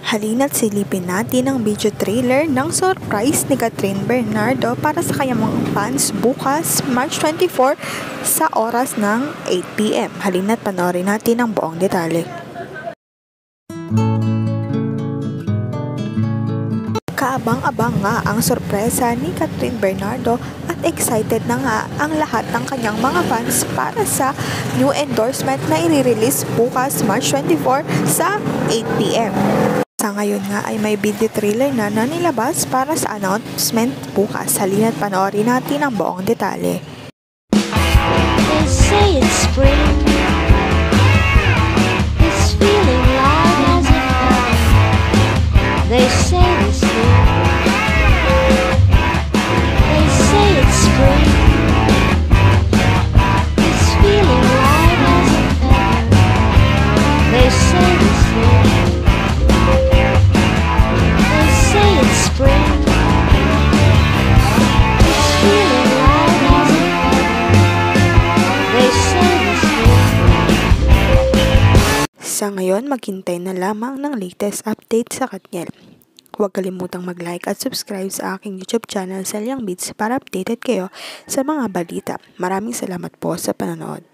Halina't silipin natin ang video trailer ng surprise ni Kathryn Bernardo para sa kanyang mga fans bukas, March 24 sa oras ng 8 PM. Halina't panoorin natin ang buong detalye. Kaabang-abang nga ang sorpresa ni Kathryn Bernardo at excited na nga ang lahat ng kanyang mga fans para sa new endorsement na i-release bukas March 24 sa 8 PM. Sa ngayon nga ay may video trailer na nilabas para sa announcement bukas. Halina't panoorin natin ang buong detalye. They say it's spring. It's feeling light as it comes. They say it's spring. They say it's spring. It's feeling light as it comes. They say it's spring. They say it's spring. It's feeling light as it comes. They say it's spring. Sa ngayon, maghintay na lamang ng latest update sa Katniel. Huwag kalimutang mag-like at subscribe sa aking YouTube channel, Selyang Beats, para updated kayo sa mga balita. Maraming salamat po sa panonood.